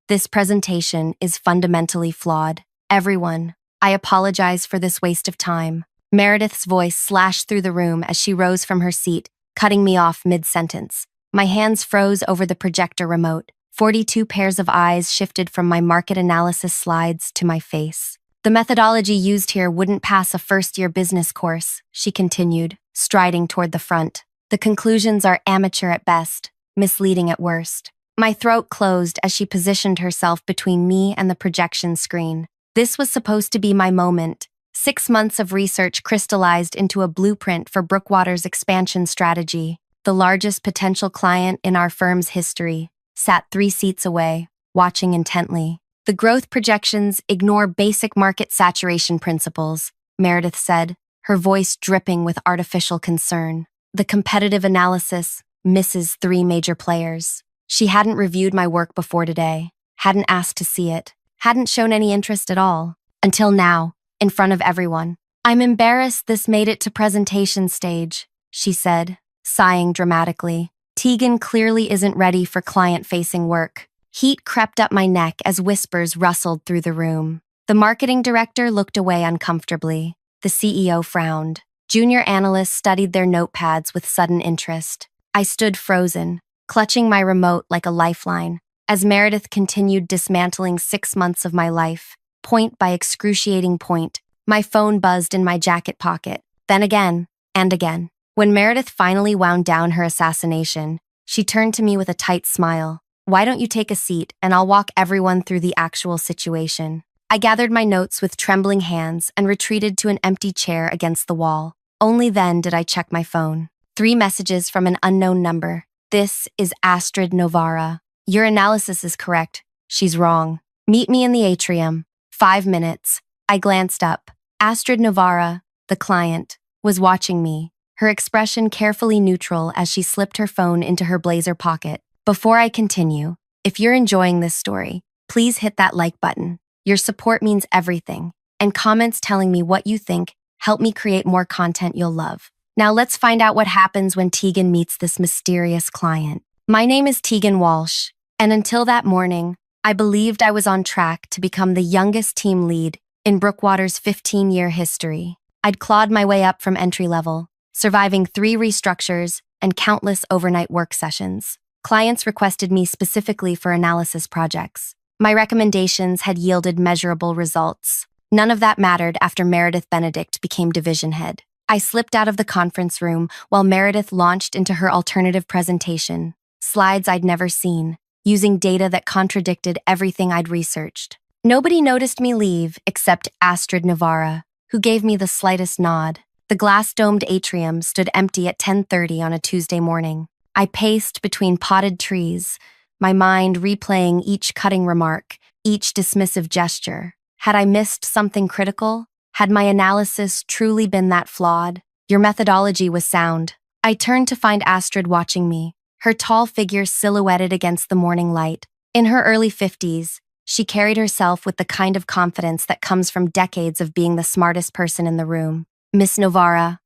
This presentation is fundamentally flawed. Everyone, I apologize for this waste of time. Meredith's voice slashed through the room as she rose from her seat, cutting me off mid-sentence. My hands froze over the projector remote. 42 pairs of eyes shifted from my market analysis slides to my face. The methodology used here wouldn't pass a first-year business course, she continued, striding toward the front. The conclusions are amateur at best, misleading at worst. My throat closed as she positioned herself between me and the projection screen. This was supposed to be my moment. 6 months of research crystallized into a blueprint for Brookwater's expansion strategy. The largest potential client in our firm's history sat 3 seats away, watching intently. The growth projections ignore basic market saturation principles, Meredith said, her voice dripping with artificial concern. The competitive analysis misses 3 major players. She hadn't reviewed my work before today, hadn't asked to see it, hadn't shown any interest at all. Until now, in front of everyone. I'm embarrassed this made it to presentation stage, she said, sighing dramatically. Tegan clearly isn't ready for client-facing work. Heat crept up my neck as whispers rustled through the room. The marketing director looked away uncomfortably. The CEO frowned. Junior analysts studied their notepads with sudden interest. I stood frozen, clutching my remote like a lifeline, as Meredith continued dismantling 6 months of my life, point by excruciating point. My phone buzzed in my jacket pocket, then again, and again. When Meredith finally wound down her assassination, she turned to me with a tight smile. Why don't you take a seat and I'll walk everyone through the actual situation. I gathered my notes with trembling hands and retreated to an empty chair against the wall. Only then did I check my phone. 3 messages from an unknown number. This is Astrid Novara. Your analysis is correct. She's wrong. Meet me in the atrium. 5 minutes. I glanced up. Astrid Novara, the client, was watching me, her expression carefully neutral as she slipped her phone into her blazer pocket. Before I continue, if you're enjoying this story, please hit that like button. Your support means everything, and comments telling me what you think help me create more content you'll love. Now let's find out what happens when Tegan meets this mysterious client. My name is Tegan Walsh, and until that morning, I believed I was on track to become the youngest team lead in Brookwater's 15-year history. I'd clawed my way up from entry level, surviving 3 restructures and countless overnight work sessions. Clients requested me specifically for analysis projects. My recommendations had yielded measurable results. None of that mattered after Meredith Benedict became division head. I slipped out of the conference room while Meredith launched into her alternative presentation, slides I'd never seen, using data that contradicted everything I'd researched. Nobody noticed me leave except Astrid Novara, who gave me the slightest nod. The glass-domed atrium stood empty at 10:30 on a Tuesday morning. I paced between potted trees, my mind replaying each cutting remark, each dismissive gesture. Had I missed something critical? Had my analysis truly been that flawed? Your methodology was sound. I turned to find Astrid watching me, her tall figure silhouetted against the morning light. In her early 50s, she carried herself with the kind of confidence that comes from decades of being the smartest person in the room. Miss Novara,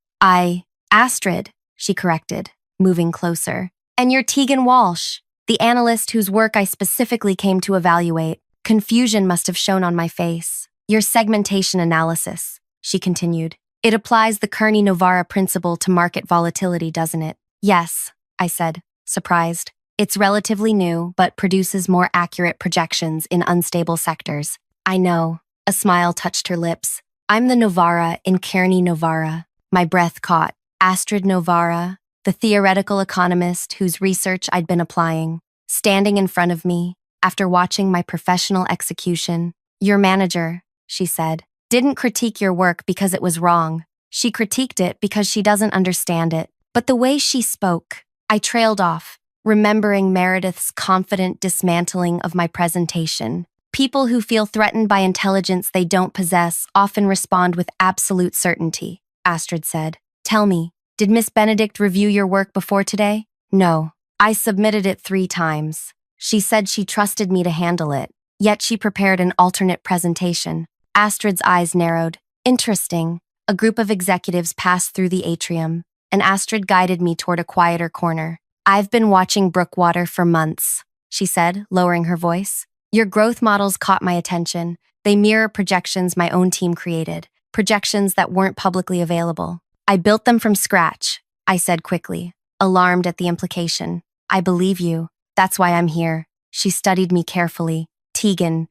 Astrid, she corrected, moving closer. And you're Tegan Walsh, the analyst whose work I specifically came to evaluate. Confusion must have shown on my face. Your segmentation analysis, she continued. It applies the Kearney-Novara principle to market volatility, doesn't it? Yes, I said, surprised. It's relatively new, but produces more accurate projections in unstable sectors. I know. A smile touched her lips. I'm the Novara in Kearney-Novara. My breath caught. Astrid Novara, the theoretical economist whose research I'd been applying, standing in front of me after watching my professional execution. Your manager, she said, didn't critique your work because it was wrong. She critiqued it because she doesn't understand it. But the way she spoke, I trailed off, remembering Meredith's confident dismantling of my presentation. People who feel threatened by intelligence they don't possess often respond with absolute certainty, Astrid said. Tell me, did Miss Benedict review your work before today? No. I submitted it 3 times. She said she trusted me to handle it, yet she prepared an alternate presentation. Astrid's eyes narrowed. Interesting. A group of executives passed through the atrium, and Astrid guided me toward a quieter corner. I've been watching Brookwater for months, she said, lowering her voice. Your growth models caught my attention. They mirror projections my own team created, projections that weren't publicly available. I built them from scratch, I said quickly, alarmed at the implication. I believe you. That's why I'm here. She studied me carefully. Tegan,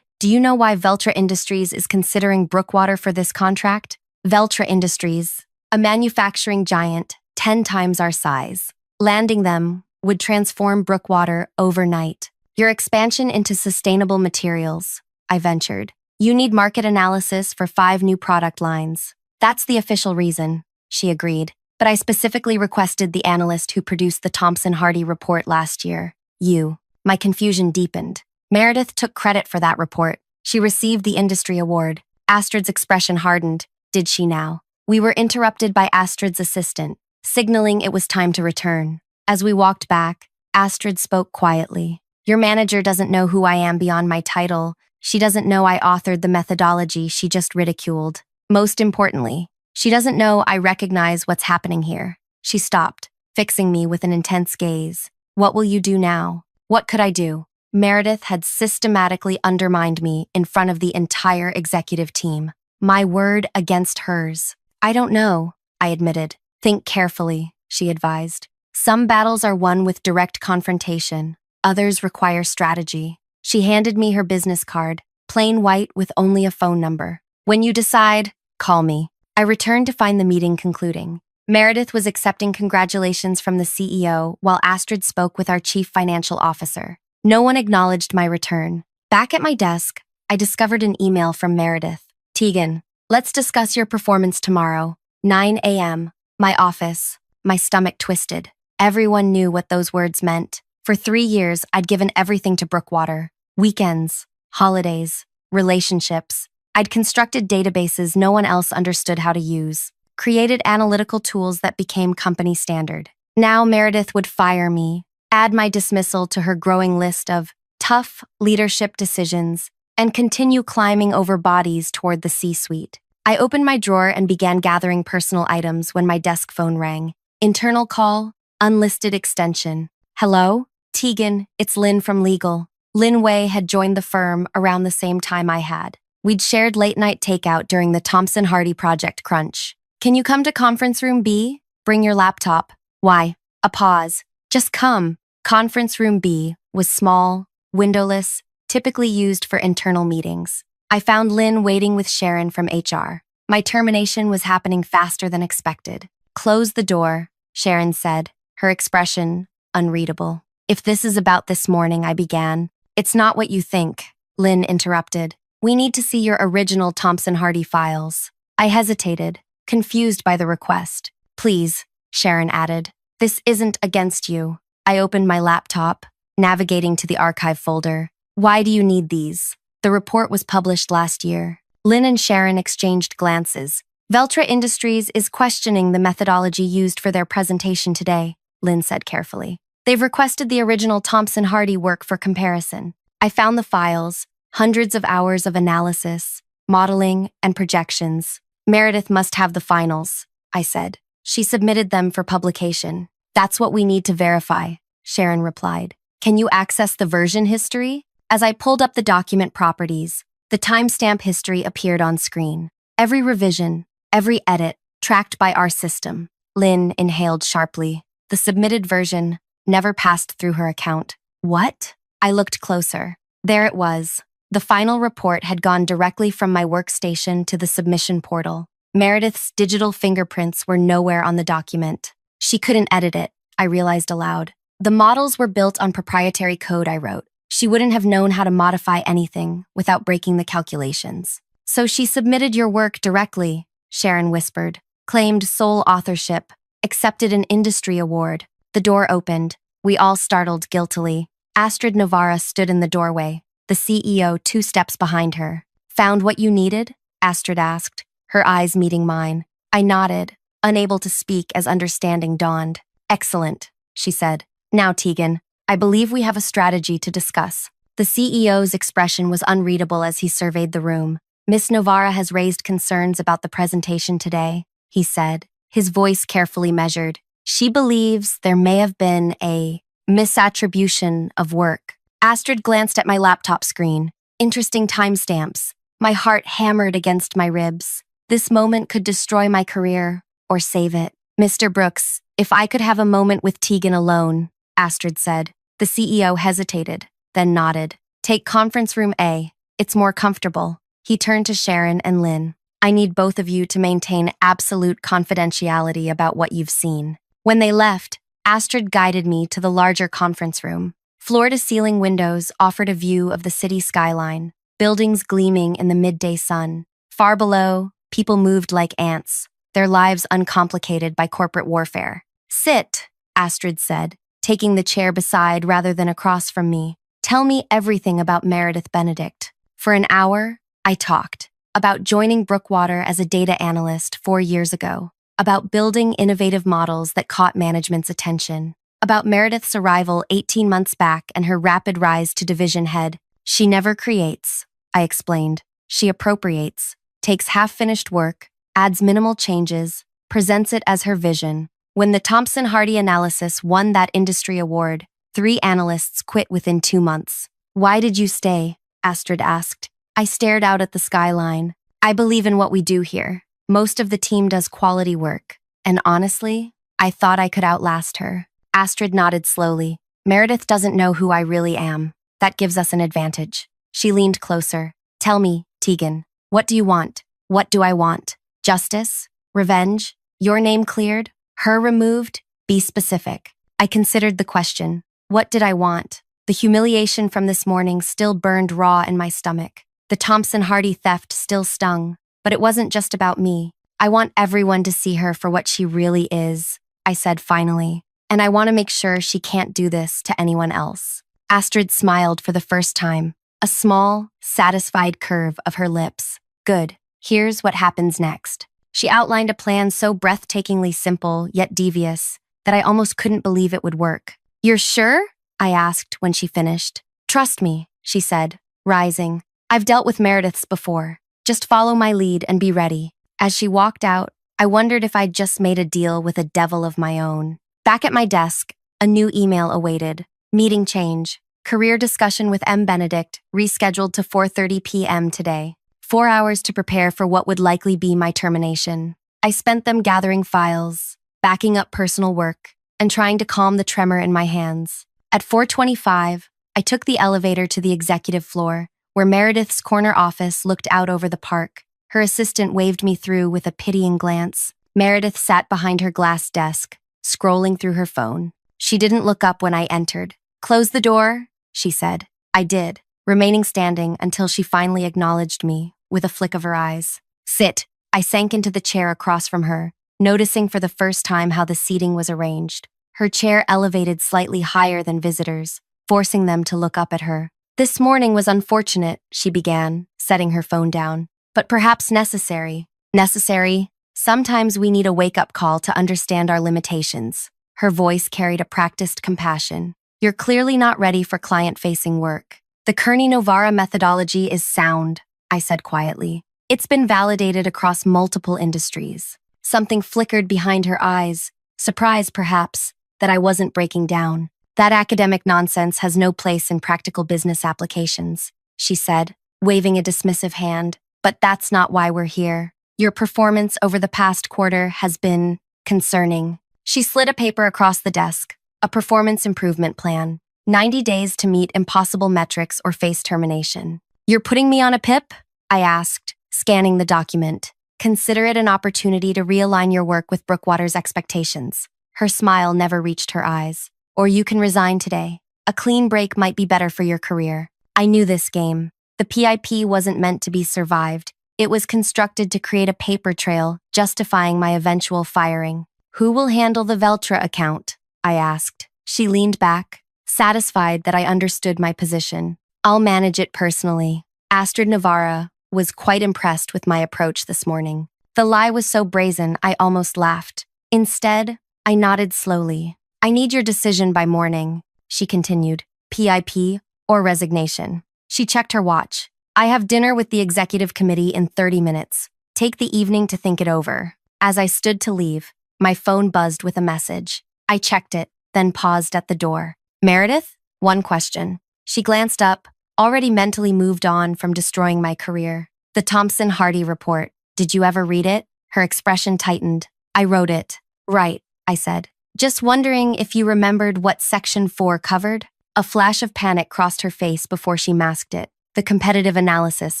do you know why Veltra Industries is considering Brookwater for this contract? Veltra Industries, a manufacturing giant 10 times our size. Landing them would transform Brookwater overnight. Your expansion into sustainable materials, I ventured. You need market analysis for 5 new product lines. That's the official reason, she agreed. But I specifically requested the analyst who produced the Thomson-Hardy report last year. You. My confusion deepened. Meredith took credit for that report. She received the industry award. Astrid's expression hardened. Did she now? We were interrupted by Astrid's assistant, signaling it was time to return. As we walked back, Astrid spoke quietly. Your manager doesn't know who I am beyond my title. She doesn't know I authored the methodology she just ridiculed. Most importantly, she doesn't know I recognize what's happening here. She stopped, fixing me with an intense gaze. What will you do now? What could I do? Meredith had systematically undermined me in front of the entire executive team. My word against hers. I don't know, I admitted. Think carefully, she advised. Some battles are won with direct confrontation. Others require strategy. She handed me her business card, plain white with only a phone number. When you decide, call me. I returned to find the meeting concluding. Meredith was accepting congratulations from the CEO while Astrid spoke with our chief financial officer. No one acknowledged my return. Back at my desk, I discovered an email from Meredith. Tegan, let's discuss your performance tomorrow. 9 a.m. My office. My stomach twisted. Everyone knew what those words meant. For 3 years, I'd given everything to Brookwater. Weekends, holidays, relationships. I'd constructed databases no one else understood how to use, created analytical tools that became company standard. Now Meredith would fire me, add my dismissal to her growing list of tough leadership decisions, and continue climbing over bodies toward the C-suite. I opened my drawer and began gathering personal items when my desk phone rang. Internal call, unlisted extension. Hello? Tegan, it's Lynn from legal. Lynn Wei had joined the firm around the same time I had. We'd shared late-night takeout during the Thomson-Hardy project crunch. Can you come to conference room B? Bring your laptop. Why? A pause. Just come. Conference room B was small, windowless, typically used for internal meetings. I found Lynn waiting with Sharon from HR. My termination was happening faster than expected. Close the door, Sharon said, her expression unreadable. If this is about this morning, I began. It's not what you think, Lynn interrupted. We need to see your original Thomson-Hardy files. I hesitated, confused by the request. Please, Sharon added. This isn't against you. I opened my laptop, navigating to the archive folder. Why do you need these? The report was published last year. Lynn and Sharon exchanged glances. Veltra Industries is questioning the methodology used for their presentation today, Lynn said carefully. They've requested the original Thomson-Hardy work for comparison. I found the files, hundreds of hours of analysis, modeling, and projections. Meredith must have the finals, I said. She submitted them for publication. That's what we need to verify, Sharon replied. Can you access the version history? As I pulled up the document properties, the timestamp history appeared on screen. Every revision, every edit, tracked by our system. Lynn inhaled sharply. The submitted version never passed through her account. What? I looked closer. There it was. The final report had gone directly from my workstation to the submission portal. Meredith's digital fingerprints were nowhere on the document. She couldn't edit it, I realized aloud. The models were built on proprietary code I wrote. She wouldn't have known how to modify anything without breaking the calculations. So she submitted your work directly, Sharon whispered, claimed sole authorship, accepted an industry award. The door opened. We all startled guiltily. Astrid Novara stood in the doorway, the CEO 2 steps behind her. Found what you needed? Astrid asked, her eyes meeting mine. I nodded, unable to speak as understanding dawned. Excellent, she said. Now, Tegan, I believe we have a strategy to discuss. The CEO's expression was unreadable as he surveyed the room. Miss Novara has raised concerns about the presentation today, he said, his voice carefully measured. She believes there may have been a misattribution of work. Astrid glanced at my laptop screen. Interesting timestamps. My heart hammered against my ribs. This moment could destroy my career or save it. Mr. Brooks, if I could have a moment with Tegan alone, Astrid said. The CEO hesitated, then nodded. Take conference room A. It's more comfortable. He turned to Sharon and Lynn. I need both of you to maintain absolute confidentiality about what you've seen. When they left, Astrid guided me to the larger conference room. Floor-to-ceiling windows offered a view of the city skyline, buildings gleaming in the midday sun. Far below, people moved like ants, their lives uncomplicated by corporate warfare. Sit, Astrid said, taking the chair beside rather than across from me. Tell me everything about Meredith Benedict. For an hour, I talked about joining Brookwater as a data analyst 4 years ago, about building innovative models that caught management's attention, about Meredith's arrival 18 months back and her rapid rise to division head. She never creates, I explained. She appropriates, takes half-finished work, adds minimal changes, presents it as her vision. When the Thomson-Hardy analysis won that industry award, 3 analysts quit within 2 months. Why did you stay? Astrid asked. I stared out at the skyline. I believe in what we do here. Most of the team does quality work. And honestly, I thought I could outlast her. Astrid nodded slowly. Meredith doesn't know who I really am. That gives us an advantage. She leaned closer. Tell me, Tegan, what do you want? What do I want? Justice? Revenge? Your name cleared? Her removed? Be specific. I considered the question. What did I want? The humiliation from this morning still burned raw in my stomach. The Thomson-Hardy theft still stung. But it wasn't just about me. I want everyone to see her for what she really is, I said finally. And I want to make sure she can't do this to anyone else. Astrid smiled for the first time. A small, satisfied curve of her lips. Good. Here's what happens next. She outlined a plan so breathtakingly simple yet devious that I almost couldn't believe it would work. You're sure? I asked when she finished. Trust me, she said, rising. I've dealt with Merediths before. Just follow my lead and be ready. As she walked out, I wondered if I'd just made a deal with a devil of my own. Back at my desk, a new email awaited. Meeting change. Career discussion with M. Benedict, rescheduled to 4:30 p.m. today. 4 hours to prepare for what would likely be my termination. I spent them gathering files, backing up personal work, and trying to calm the tremor in my hands. At 4:25, I took the elevator to the executive floor, where Meredith's corner office looked out over the park. Her assistant waved me through with a pitying glance. Meredith sat behind her glass desk, scrolling through her phone. She didn't look up when I entered. Close the door, she said. I did, remaining standing until she finally acknowledged me, with a flick of her eyes. Sit. I sank into the chair across from her, noticing for the first time how the seating was arranged. Her chair elevated slightly higher than visitors, forcing them to look up at her. This morning was unfortunate, she began, setting her phone down. But perhaps necessary. Necessary? Sometimes we need a wake-up call to understand our limitations. Her voice carried a practiced compassion. You're clearly not ready for client-facing work. The Kearney-Novara methodology is sound, I said quietly. It's been validated across multiple industries. Something flickered behind her eyes, surprised perhaps that I wasn't breaking down. That academic nonsense has no place in practical business applications, she said, waving a dismissive hand. But that's not why we're here. Your performance over the past quarter has been concerning. She slid a paper across the desk. A performance improvement plan. 90 days to meet impossible metrics or face termination. You're putting me on a PIP? I asked, scanning the document. Consider it an opportunity to realign your work with Brookwater's expectations. Her smile never reached her eyes. Or you can resign today. A clean break might be better for your career. I knew this game. The PIP wasn't meant to be survived. It was constructed to create a paper trail, justifying my eventual firing. Who will handle the Veltra account? I asked. She leaned back, satisfied that I understood my position. I'll manage it personally. Astrid Navarra was quite impressed with my approach this morning. The lie was so brazen, I almost laughed. Instead, I nodded slowly. I need your decision by morning, she continued. PIP or resignation. She checked her watch. I have dinner with the executive committee in 30 minutes. Take the evening to think it over. As I stood to leave, my phone buzzed with a message. I checked it, then paused at the door. Meredith? One question. She glanced up, already mentally moved on from destroying my career. The Thompson-Hardy report. Did you ever read it? Her expression tightened. I wrote it. Right, I said. Just wondering if you remembered what Section 4 covered? A flash of panic crossed her face before she masked it. The competitive analysis,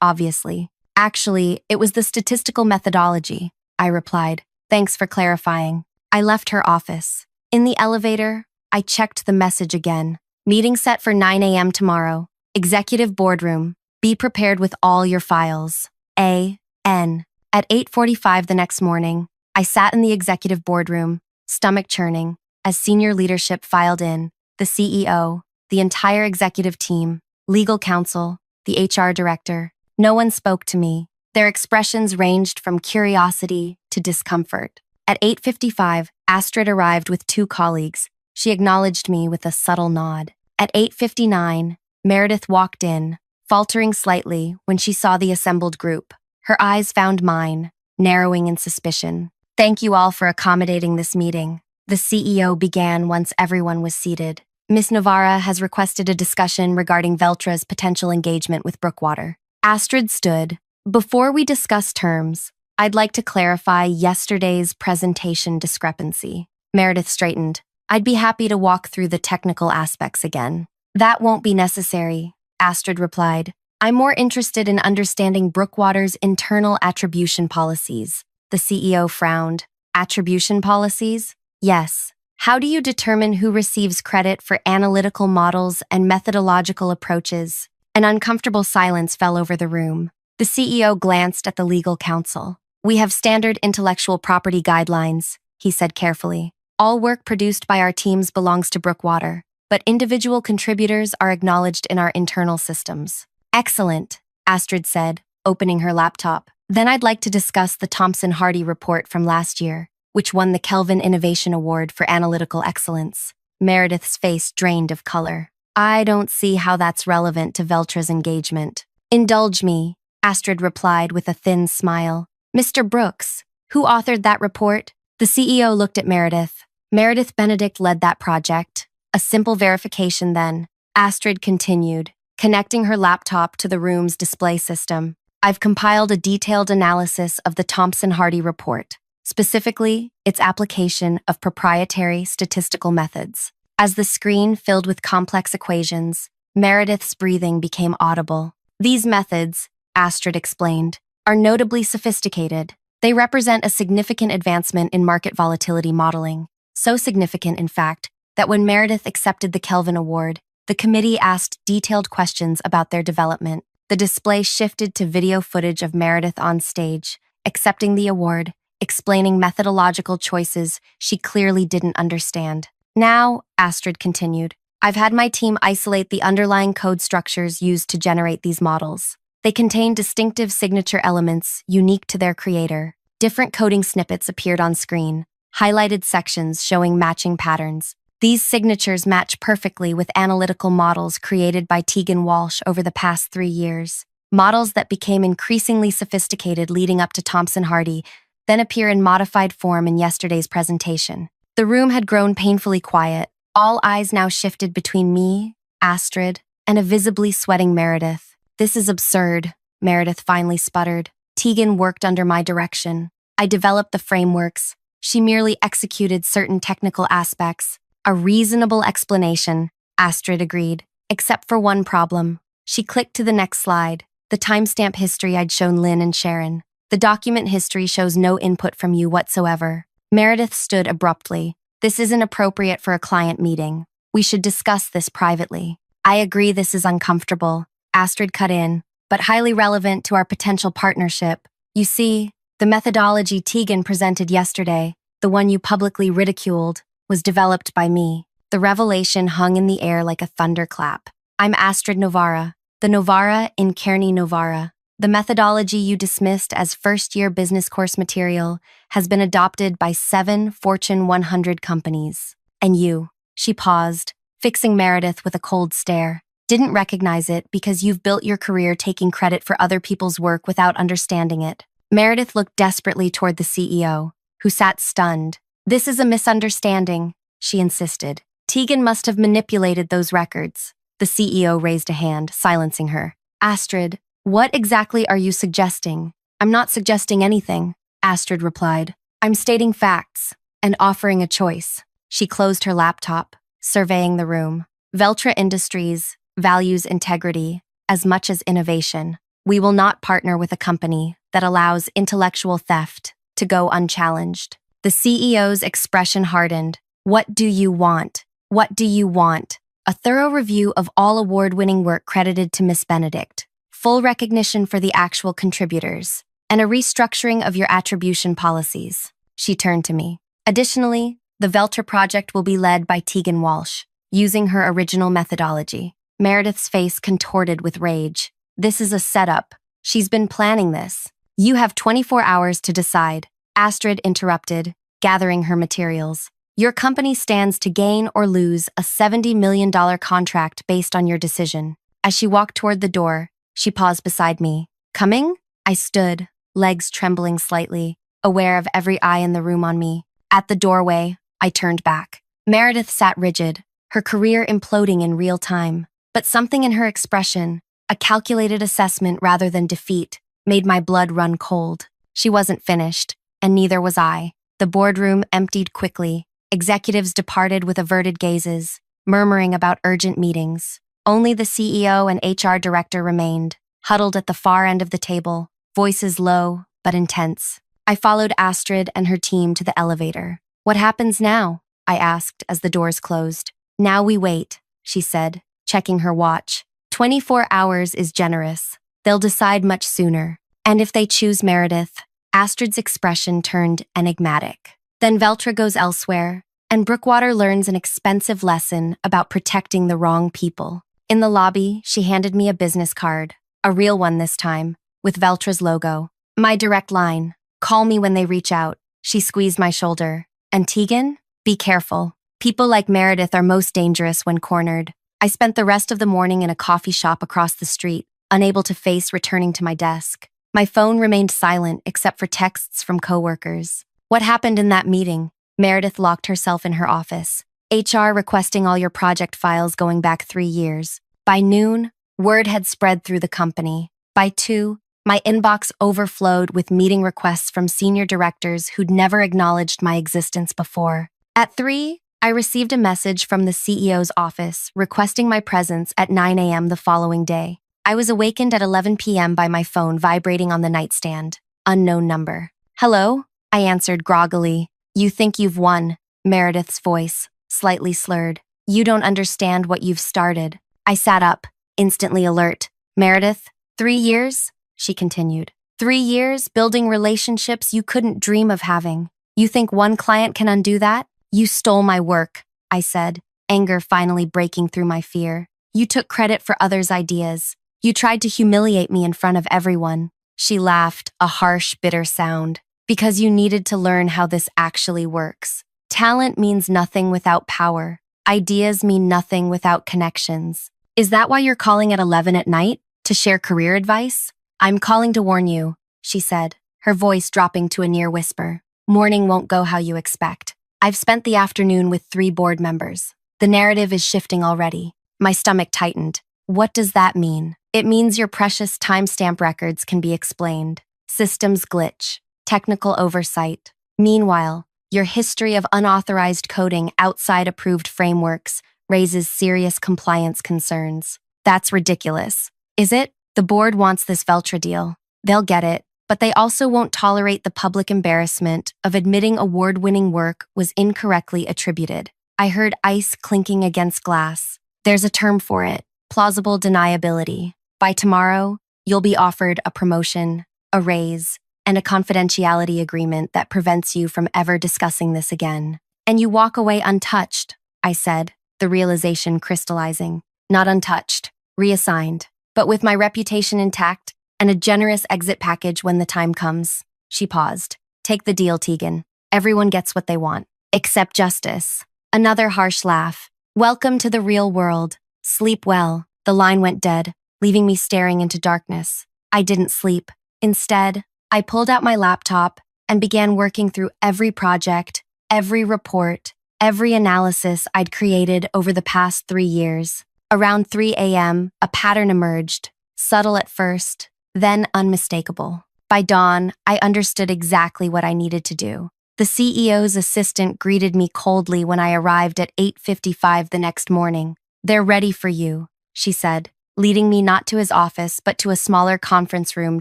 obviously. Actually, it was the statistical methodology, I replied. Thanks for clarifying. I left her office. In the elevator, I checked the message again. Meeting set for 9 a.m. tomorrow. Executive boardroom. Be prepared with all your files. A.N. At 8:45 the next morning, I sat in the executive boardroom, stomach churning, as senior leadership filed in, the CEO, the entire executive team, legal counsel, the HR director. No one spoke to me. Their expressions ranged from curiosity to discomfort. At 8:55, Astrid arrived with 2 colleagues. She acknowledged me with a subtle nod. At 8:59, Meredith walked in, faltering slightly when she saw the assembled group. Her eyes found mine, narrowing in suspicion. Thank you all for accommodating this meeting. The CEO began once everyone was seated. Miss Novara has requested a discussion regarding Veltra's potential engagement with Brookwater. Astrid stood. Before we discuss terms, I'd like to clarify yesterday's presentation discrepancy. Meredith straightened. I'd be happy to walk through the technical aspects again. That won't be necessary, Astrid replied. I'm more interested in understanding Brookwater's internal attribution policies. The CEO frowned. Attribution policies? Yes. How do you determine who receives credit for analytical models and methodological approaches? An uncomfortable silence fell over the room. The CEO glanced at the legal counsel. We have standard intellectual property guidelines, he said carefully. All work produced by our teams belongs to Brookwater, but individual contributors are acknowledged in our internal systems. Excellent, Astrid said, opening her laptop. Then I'd like to discuss the Thompson-Hardy report from last year, which won the Kelvin Innovation Award for Analytical Excellence. Meredith's face drained of color. I don't see how that's relevant to Veltra's engagement. Indulge me, Astrid replied with a thin smile. Mr. Brooks, who authored that report? The CEO looked at Meredith. Meredith Benedict led that project. A simple verification then. Astrid continued, connecting her laptop to the room's display system. I've compiled a detailed analysis of the Thompson-Hardy report, specifically its application of proprietary statistical methods. As the screen filled with complex equations, Meredith's breathing became audible. These methods, Astrid explained, are notably sophisticated. They represent a significant advancement in market volatility modeling. So significant, in fact, that when Meredith accepted the Kelvin Award, the committee asked detailed questions about their development. The display shifted to video footage of Meredith on stage, accepting the award, explaining methodological choices she clearly didn't understand. Now, Astrid continued, I've had my team isolate the underlying code structures used to generate these models. They contain distinctive signature elements unique to their creator. Different coding snippets appeared on screen, highlighted sections showing matching patterns. These signatures match perfectly with analytical models created by Tegan Walsh over the past 3 years. Models that became increasingly sophisticated leading up to Thompson-Hardy, then appear in modified form in yesterday's presentation. The room had grown painfully quiet. All eyes now shifted between me, Astrid, and a visibly sweating Meredith. This is absurd, Meredith finally sputtered. Tegan worked under my direction. I developed the frameworks. She merely executed certain technical aspects. A reasonable explanation, Astrid agreed, except for one problem. She clicked to the next slide, the timestamp history I'd shown Lynn and Sharon. The document history shows no input from you whatsoever. Meredith stood abruptly. This isn't appropriate for a client meeting. We should discuss this privately. I agree this is uncomfortable, Astrid cut in, but highly relevant to our potential partnership. You see, the methodology Tegan presented yesterday, the one you publicly ridiculed, was developed by me. The revelation hung in the air like a thunderclap. I'm Astrid Novara, the Novara in Kearney Novara. The methodology you dismissed as first-year business course material has been adopted by 7 Fortune 100 companies. And you, she paused, fixing Meredith with a cold stare, didn't recognize it because you've built your career taking credit for other people's work without understanding it. Meredith looked desperately toward the CEO, who sat stunned. This is a misunderstanding, she insisted. Tegan must have manipulated those records. The CEO raised a hand, silencing her. Astrid, what exactly are you suggesting? I'm not suggesting anything, Astrid replied. I'm stating facts and offering a choice. She closed her laptop, surveying the room. Veltra Industries values integrity as much as innovation. We will not partner with a company that allows intellectual theft to go unchallenged. The CEO's expression hardened. What do you want? What do you want? A thorough review of all award-winning work credited to Miss Benedict, full recognition for the actual contributors, and a restructuring of your attribution policies. She turned to me. Additionally, the Veltra project will be led by Tegan Walsh, using her original methodology. Meredith's face contorted with rage. This is a setup. She's been planning this. You have 24 hours to decide, Astrid interrupted, gathering her materials. Your company stands to gain or lose a $70 million contract based on your decision. As she walked toward the door, she paused beside me. Coming? I stood, legs trembling slightly, aware of every eye in the room on me. At the doorway, I turned back. Meredith sat rigid, her career imploding in real time. But something in her expression, a calculated assessment rather than defeat, made my blood run cold. She wasn't finished, and neither was I. The boardroom emptied quickly. Executives departed with averted gazes, murmuring about urgent meetings. Only the CEO and HR director remained, huddled at the far end of the table, voices low but intense. I followed Astrid and her team to the elevator. What happens now? I asked as the doors closed. Now we wait, she said, checking her watch. 24 hours is generous. They'll decide much sooner. And if they choose Meredith, Astrid's expression turned enigmatic. Then Veltra goes elsewhere, and Brookwater learns an expensive lesson about protecting the wrong people. In the lobby, she handed me a business card, a real one this time, with Veltra's logo. My direct line, call me when they reach out. She squeezed my shoulder. And Tegan? Be careful. People like Meredith are most dangerous when cornered. I spent the rest of the morning in a coffee shop across the street, unable to face returning to my desk. My phone remained silent except for texts from coworkers. What happened in that meeting? Meredith locked herself in her office. HR requesting all your project files going back 3 years. By noon, word had spread through the company. By 2, my inbox overflowed with meeting requests from senior directors who'd never acknowledged my existence before. At 3, I received a message from the CEO's office requesting my presence at 9 a.m. the following day. I was awakened at 11 p.m. by my phone vibrating on the nightstand. Unknown number. Hello? I answered groggily. You think you've won, Meredith's voice, slightly slurred. You don't understand what you've started. I sat up, instantly alert. Meredith, 3 years? She continued. 3 years building relationships you couldn't dream of having. You think one client can undo that? You stole my work, I said, anger finally breaking through my fear. You took credit for others' ideas. You tried to humiliate me in front of everyone. She laughed, a harsh, bitter sound. Because you needed to learn how this actually works. Talent means nothing without power. Ideas mean nothing without connections. Is that why you're calling at 11 at night? To share career advice? I'm calling to warn you, she said, her voice dropping to a near whisper. Morning won't go how you expect. I've spent the afternoon with 3 board members. The narrative is shifting already. My stomach tightened. What does that mean? It means your precious timestamp records can be explained. Systems glitch. Technical oversight. Meanwhile, your history of unauthorized coding outside approved frameworks raises serious compliance concerns. That's ridiculous. Is it? The board wants this Veltra deal. They'll get it, but they also won't tolerate the public embarrassment of admitting award-winning work was incorrectly attributed. I heard ice clinking against glass. There's a term for it, plausible deniability. By tomorrow, you'll be offered a promotion, a raise, and a confidentiality agreement that prevents you from ever discussing this again. And you walk away untouched, I said, the realization crystallizing. Not untouched, reassigned, but with my reputation intact and a generous exit package when the time comes. She paused. Take the deal, Tegan. Everyone gets what they want, except justice. Another harsh laugh. Welcome to the real world. Sleep well. The line went dead, leaving me staring into darkness. I didn't sleep. Instead, I pulled out my laptop and began working through every project, every report, every analysis I'd created over the past 3 years. Around 3 a.m., a pattern emerged, subtle at first, then unmistakable. By dawn, I understood exactly what I needed to do. The CEO's assistant greeted me coldly when I arrived at 8:55 the next morning. "They're ready for you," she said, leading me not to his office but to a smaller conference room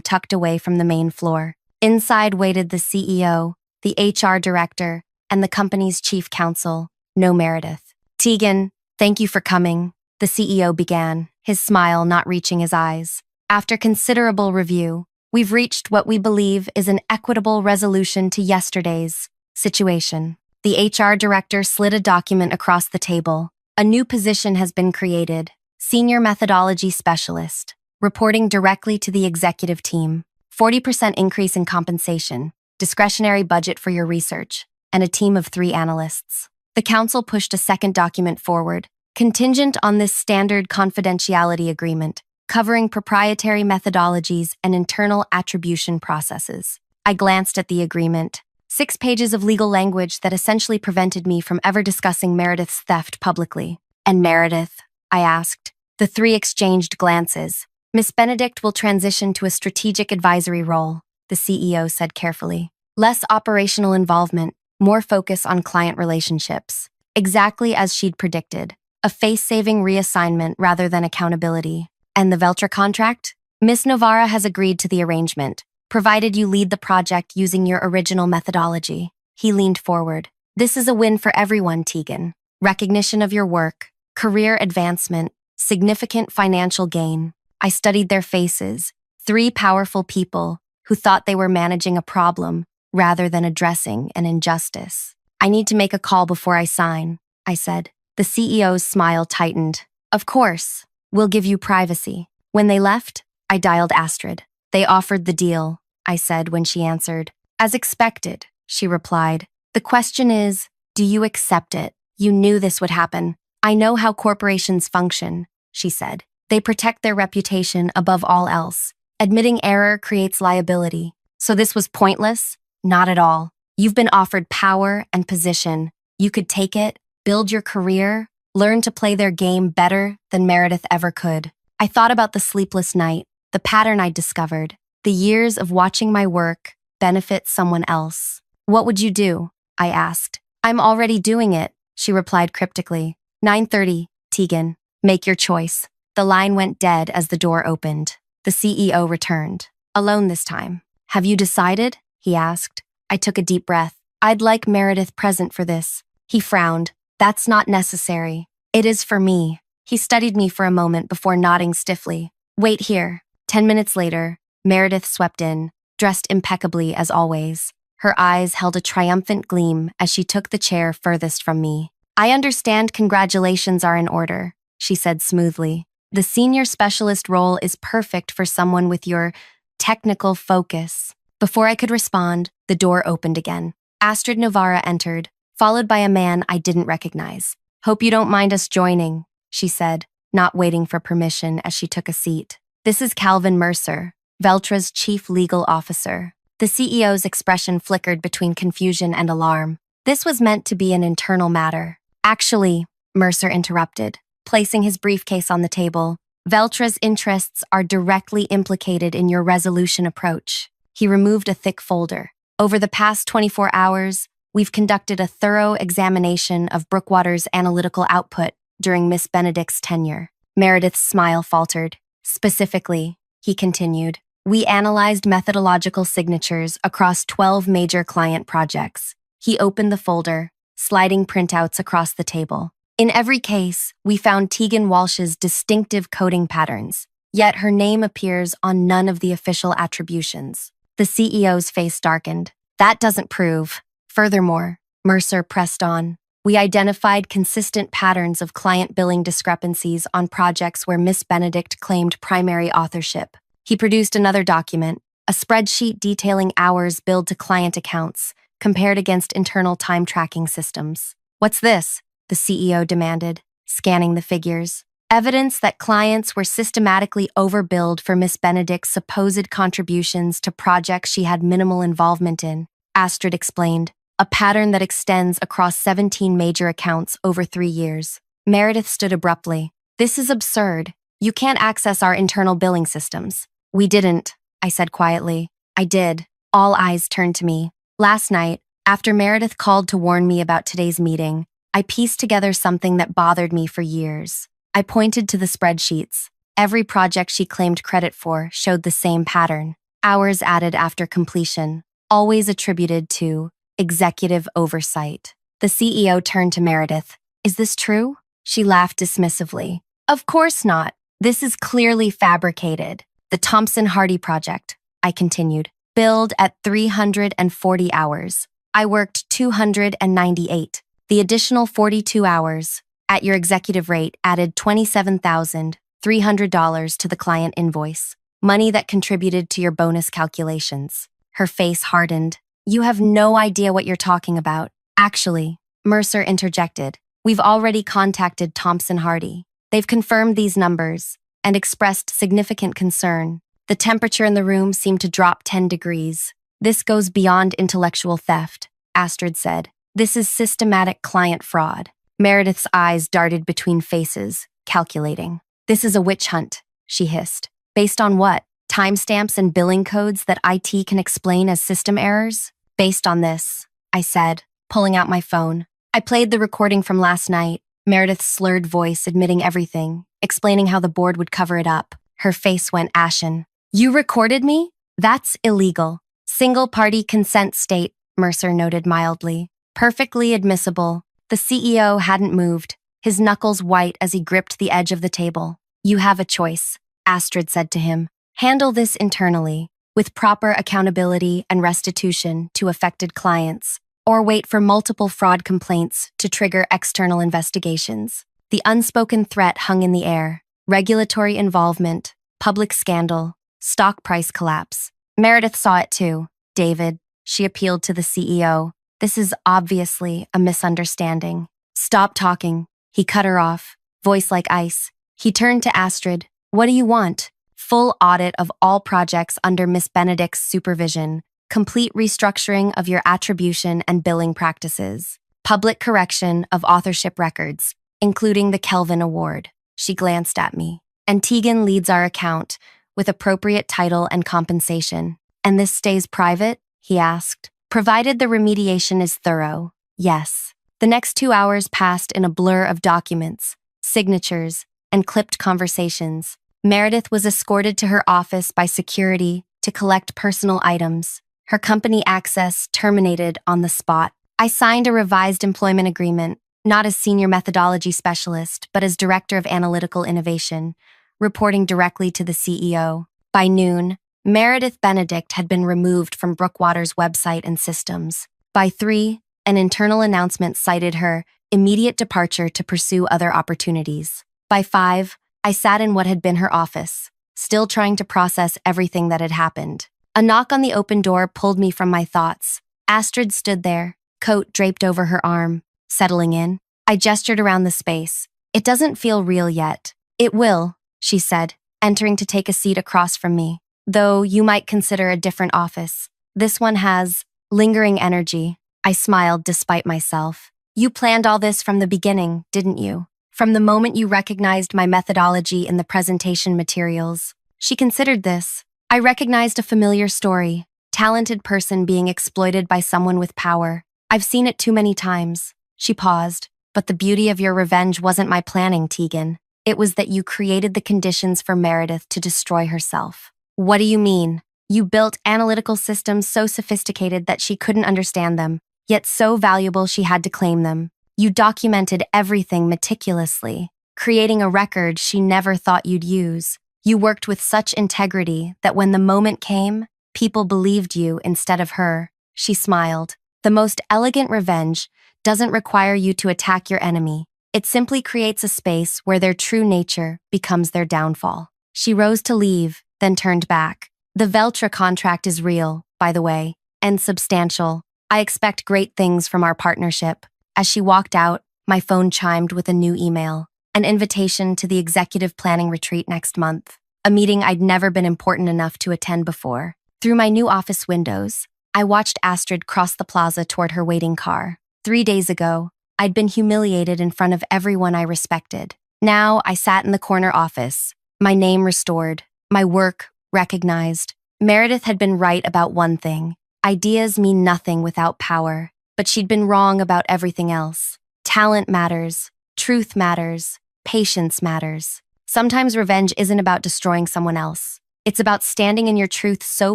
tucked away from the main floor. Inside waited the CEO, the HR director, and the company's chief counsel, no Meredith. "Tegan, thank you for coming," the CEO began, his smile not reaching his eyes. "After considerable review, we've reached what we believe is an equitable resolution to yesterday's situation." The HR director slid a document across the table. "A new position has been created, Senior Methodology Specialist, reporting directly to the executive team. 40% increase in compensation, discretionary budget for your research, and a team of 3 analysts." The council pushed a second document forward, contingent on this standard confidentiality agreement, covering proprietary methodologies and internal attribution processes. I glanced at the agreement. 6 pages of legal language that essentially prevented me from ever discussing Meredith's theft publicly. "And Meredith?" I asked. The 3 exchanged glances. "Miss Benedict will transition to a strategic advisory role," the CEO said carefully. "Less operational involvement, more focus on client relationships." Exactly as she'd predicted. A face-saving reassignment rather than accountability. "And the Veltra contract?" "Miss Novara has agreed to the arrangement, provided you lead the project using your original methodology." He leaned forward. "This is a win for everyone, Tegan. Recognition of your work, career advancement, significant financial gain." I studied their faces, 3 powerful people who thought they were managing a problem rather than addressing an injustice. "I need to make a call before I sign," I said. The CEO's smile tightened. "Of course, we'll give you privacy." When they left, I dialed Astrid. "They offered the deal," I said when she answered. "As expected," she replied. "The question is, do you accept it? You knew this would happen." "I know how corporations function," she said. "They protect their reputation above all else. Admitting error creates liability. So this was pointless? Not at all. You've been offered power and position. You could take it, build your career, learn to play their game better than Meredith ever could." I thought about the sleepless night, the pattern I'd discovered, the years of watching my work benefit someone else. "What would you do?" I asked. "I'm already doing it," she replied cryptically. 9:30, Tegan. Make your choice." The line went dead as the door opened. The CEO returned. Alone this time. "Have you decided?" he asked. I took a deep breath. "I'd like Meredith present for this." He frowned. "That's not necessary. It is for me." He studied me for a moment before nodding stiffly. "Wait here." 10 minutes later, Meredith swept in, dressed impeccably as always. Her eyes held a triumphant gleam as she took the chair furthest from me. "I understand congratulations are in order," she said smoothly. "The senior specialist role is perfect for someone with your technical focus." Before I could respond, the door opened again. Astrid Novara entered, followed by a man I didn't recognize. "Hope you don't mind us joining," she said, not waiting for permission as she took a seat. "This is Calvin Mercer, Veltra's chief legal officer." The CEO's expression flickered between confusion and alarm. This was meant to be an internal matter. "Actually," Mercer interrupted, placing his briefcase on the table, "Veltra's interests are directly implicated in your resolution approach." He removed a thick folder. "Over the past 24 hours, we've conducted a thorough examination of Brookwater's analytical output during Miss Benedict's tenure." Meredith's smile faltered. "Specifically," he continued, "we analyzed methodological signatures across 12 major client projects." He opened the folder, sliding printouts across the table. "In every case, we found Tegan Walsh's distinctive coding patterns, yet her name appears on none of the official attributions." The CEO's face darkened. "That doesn't prove." "Furthermore," Mercer pressed on, "we identified consistent patterns of client billing discrepancies on projects where Miss Benedict claimed primary authorship." He produced another document, a spreadsheet detailing hours billed to client accounts, compared against internal time tracking systems. "What's this?" the CEO demanded, scanning the figures. "Evidence that clients were systematically overbilled for Miss Benedict's supposed contributions to projects she had minimal involvement in," Astrid explained, "a pattern that extends across 17 major accounts over 3 years." Meredith stood abruptly, This is absurd. You can't access our internal billing systems. We didn't, I said quietly. I did. All eyes turned to me. Last night, after Meredith called to warn me about today's meeting, I pieced together something that bothered me for years. I pointed to the spreadsheets. Every project she claimed credit for showed the same pattern. Hours added after completion, always attributed to executive oversight. The CEO turned to Meredith. Is this true? She laughed dismissively. Of course not. This is clearly fabricated. The Thompson-Hardy project, I continued, billed at 340 hours. I worked 298. The additional 42 hours, at your executive rate, added $27,300 to the client invoice, money that contributed to your bonus calculations. Her face hardened. You have no idea what you're talking about. Actually, Mercer interjected, we've already contacted Thompson-Hardy. They've confirmed these numbers and expressed significant concern. The temperature in the room seemed to drop 10 degrees. This goes beyond intellectual theft, Astrid said. This is systematic client fraud. Meredith's eyes darted between faces, calculating. This is a witch hunt, she hissed. Based on what? Timestamps and billing codes that IT can explain as system errors? Based on this, I said, pulling out my phone. I played the recording from last night, Meredith's slurred voice admitting everything, explaining how the board would cover it up. Her face went ashen. You recorded me? That's illegal. Single-party consent state, Mercer noted mildly. Perfectly admissible. The CEO hadn't moved, his knuckles white as he gripped the edge of the table. You have a choice, Astrid said to him. Handle this internally, with proper accountability and restitution to affected clients, or wait for multiple fraud complaints to trigger external investigations. The unspoken threat hung in the air. Regulatory involvement, public scandal, stock price collapse. Meredith saw it too. David, she appealed to the CEO. This is obviously a misunderstanding. Stop talking. He cut her off, voice like ice. He turned to Astrid. What do you want? Full audit of all projects under Miss Benedict's supervision. Complete restructuring of your attribution and billing practices. Public correction of authorship records, including the Kelvin Award. She glanced at me. And Tegan leads our account, with appropriate title and compensation. And this stays private? He asked. Provided the remediation is thorough. Yes. The next 2 hours passed in a blur of documents, signatures, and clipped conversations. Meredith was escorted to her office by security to collect personal items. Her company access terminated on the spot. I signed a revised employment agreement, not as senior methodology specialist, but as director of analytical innovation, reporting directly to the CEO. By noon, Meredith Benedict had been removed from Brookwater's website and systems. By 3, an internal announcement cited her immediate departure to pursue other opportunities. By 5, I sat in what had been her office, still trying to process everything that had happened. A knock on the open door pulled me from my thoughts. Astrid stood there, coat draped over her arm, settling in. I gestured around the space. It doesn't feel real yet. It will, she said, entering to take a seat across from me. Though you might consider a different office. This one has lingering energy. I smiled despite myself. You planned all this from the beginning, didn't you? From the moment you recognized my methodology in the presentation materials. She considered this. I recognized a familiar story. Talented person being exploited by someone with power. I've seen it too many times. She paused. But the beauty of your revenge wasn't my planning, Tegan. It was that you created the conditions for Meredith to destroy herself. What do you mean? You built analytical systems so sophisticated that she couldn't understand them, yet so valuable she had to claim them. You documented everything meticulously, creating a record she never thought you'd use. You worked with such integrity that when the moment came, people believed you instead of her. She smiled. The most elegant revenge doesn't require you to attack your enemy. It simply creates a space where their true nature becomes their downfall. She rose to leave, then turned back. The Veltra contract is real, by the way, and substantial. I expect great things from our partnership. As she walked out, my phone chimed with a new email, an invitation to the executive planning retreat next month, a meeting I'd never been important enough to attend before. Through my new office windows, I watched Astrid cross the plaza toward her waiting car. 3 days ago, I'd been humiliated in front of everyone I respected. Now I sat in the corner office, my name restored, my work recognized. Meredith had been right about one thing. Ideas mean nothing without power, but she'd been wrong about everything else. Talent matters, truth matters, patience matters. Sometimes revenge isn't about destroying someone else. It's about standing in your truth so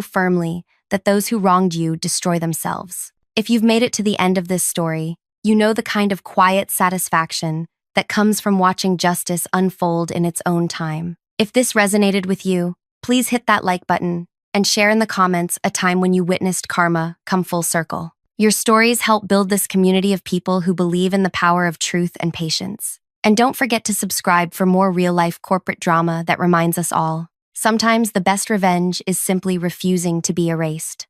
firmly that those who wronged you destroy themselves. If you've made it to the end of this story, you know the kind of quiet satisfaction that comes from watching justice unfold in its own time. If this resonated with you, please hit that like button and share in the comments a time when you witnessed karma come full circle. Your stories help build this community of people who believe in the power of truth and patience. And don't forget to subscribe for more real-life corporate drama that reminds us all. Sometimes the best revenge is simply refusing to be erased.